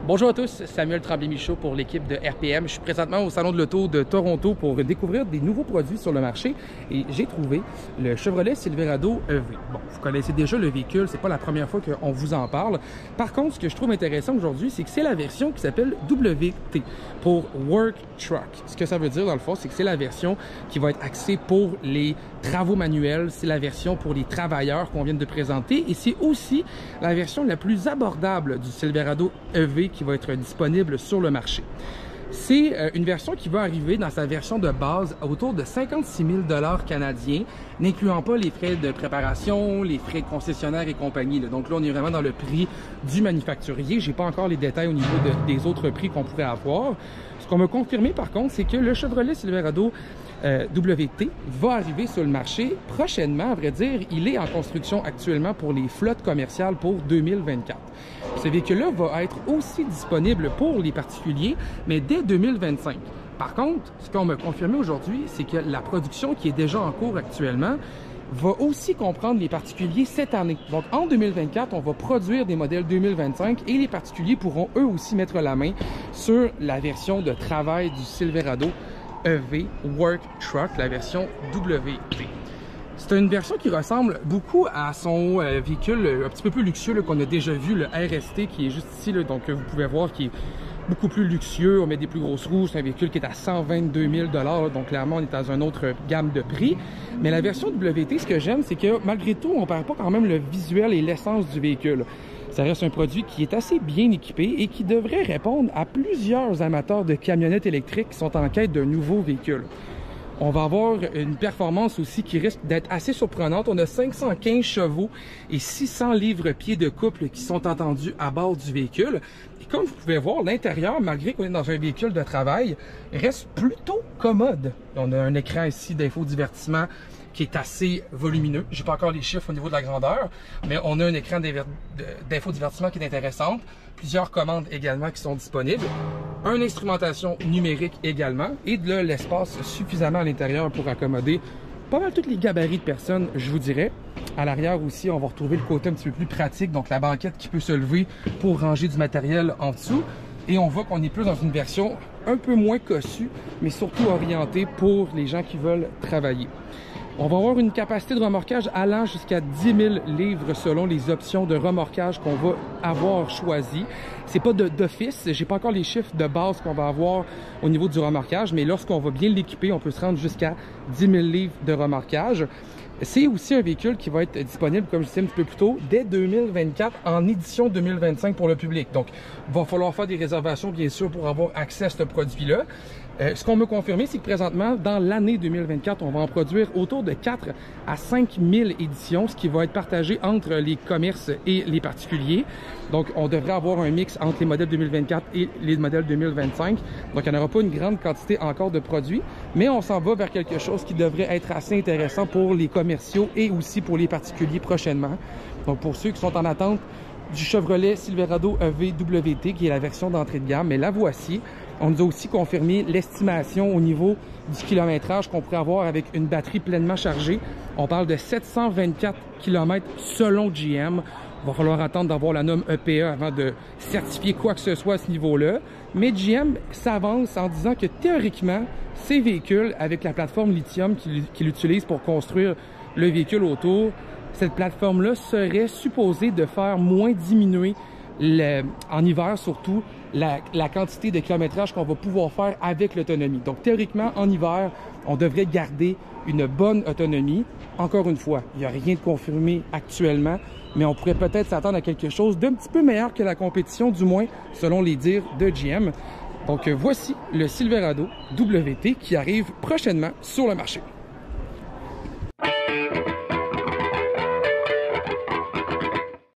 Bonjour à tous, Samuel Tremblay-Michaud pour l'équipe de RPM. Je suis présentement au Salon de l'Auto de Toronto pour découvrir des nouveaux produits sur le marché et j'ai trouvé le Chevrolet Silverado EV. Bon, vous connaissez déjà le véhicule, c'est pas la première fois qu'on vous en parle. Par contre, ce que je trouve intéressant aujourd'hui, c'est que c'est la version qui s'appelle WT pour Work Truck. Ce que ça veut dire dans le fond, c'est que c'est la version qui va être axée pour les travaux manuels, c'est la version pour les travailleurs qu'on vient de présenter et c'est aussi la version la plus abordable du Silverado EV qui va être disponible sur le marché. C'est une version qui va arriver dans sa version de base autour de 56 000 $ canadiens, n'incluant pas les frais de préparation, les frais de concessionnaire et compagnie. Donc là, on est vraiment dans le prix du manufacturier. J'ai pas encore les détails au niveau des autres prix qu'on pourrait avoir. Ce qu'on m'a confirmé par contre, c'est que le Chevrolet Silverado WT va arriver sur le marché prochainement. À vrai dire, il est en construction actuellement pour les flottes commerciales pour 2024. Ce véhicule-là va être aussi disponible pour les particuliers, mais dès 2025. Par contre, ce qu'on m'a confirmé aujourd'hui, c'est que la production qui est déjà en cours actuellement va aussi comprendre les particuliers cette année. Donc, en 2024, on va produire des modèles 2025 et les particuliers pourront eux aussi mettre la main sur la version de travail du Silverado EV Work Truck, la version WT. C'est une version qui ressemble beaucoup à son véhicule un petit peu plus luxueux qu'on a déjà vu, le RST, qui est juste ici, là, donc vous pouvez voir qui est beaucoup plus luxueux. On met des plus grosses roues, c'est un véhicule qui est à 122 000 $, donc clairement on est dans une autre gamme de prix. Mais la version WT, ce que j'aime, c'est que malgré tout, on ne perd pas quand même le visuel et l'essence du véhicule. Ça reste un produit qui est assez bien équipé et qui devrait répondre à plusieurs amateurs de camionnettes électriques qui sont en quête d'un nouveau véhicule. On va avoir une performance aussi qui risque d'être assez surprenante. On a 515 chevaux et 600 livres-pieds de couple qui sont entendus à bord du véhicule. Et comme vous pouvez voir, l'intérieur, malgré qu'on est dans un véhicule de travail, reste plutôt commode. On a un écran ici d'infodivertissement qui est assez volumineux. J'ai pas encore les chiffres au niveau de la grandeur, mais on a un écran d'infodivertissement qui est intéressant. Plusieurs commandes également qui sont disponibles. Une instrumentation numérique également et de l'espace suffisamment à l'intérieur pour accommoder pas mal tous les gabarits de personnes, je vous dirais. À l'arrière aussi, on va retrouver le côté un petit peu plus pratique, donc la banquette qui peut se lever pour ranger du matériel en dessous. Et on voit qu'on est plus dans une version un peu moins cossue, mais surtout orientée pour les gens qui veulent travailler. On va avoir une capacité de remorquage allant jusqu'à 10 000 livres selon les options de remorquage qu'on va avoir choisies. C'est pas d'office, j'ai pas encore les chiffres de base qu'on va avoir au niveau du remorquage, mais lorsqu'on va bien l'équiper, on peut se rendre jusqu'à 10 000 livres de remorquage. C'est aussi un véhicule qui va être disponible, comme je disais un petit peu plus tôt, dès 2024 en édition 2025 pour le public. Donc, il va falloir faire des réservations, bien sûr, pour avoir accès à ce produit-là. Ce qu'on m'a confirmé, c'est que présentement, dans l'année 2024, on va en produire autour de 4 à 5 000 éditions, ce qui va être partagé entre les commerces et les particuliers. Donc, on devrait avoir un mix entre les modèles 2024 et les modèles 2025. Donc, il n'y en aura pas une grande quantité encore de produits, mais on s'en va vers quelque chose qui devrait être assez intéressant pour les commerciaux et aussi pour les particuliers prochainement. Donc, pour ceux qui sont en attente du Chevrolet Silverado EV WT, qui est la version d'entrée de gamme, mais la voici. On nous a aussi confirmé l'estimation au niveau du kilométrage qu'on pourrait avoir avec une batterie pleinement chargée. On parle de 724 km selon GM. Il va falloir attendre d'avoir la norme EPA avant de certifier quoi que ce soit à ce niveau-là. Mais GM s'avance en disant que théoriquement, ces véhicules, avec la plateforme lithium qu'il utilise pour construire le véhicule autour, cette plateforme-là serait supposée de faire moins diminuer, en hiver surtout, la quantité de kilométrage qu'on va pouvoir faire avec l'autonomie. Donc théoriquement, en hiver, on devrait garder une bonne autonomie. Encore une fois, il n'y a rien de confirmé actuellement, mais on pourrait peut-être s'attendre à quelque chose d'un petit peu meilleur que la compétition, du moins selon les dires de GM. Donc voici le Silverado WT qui arrive prochainement sur le marché.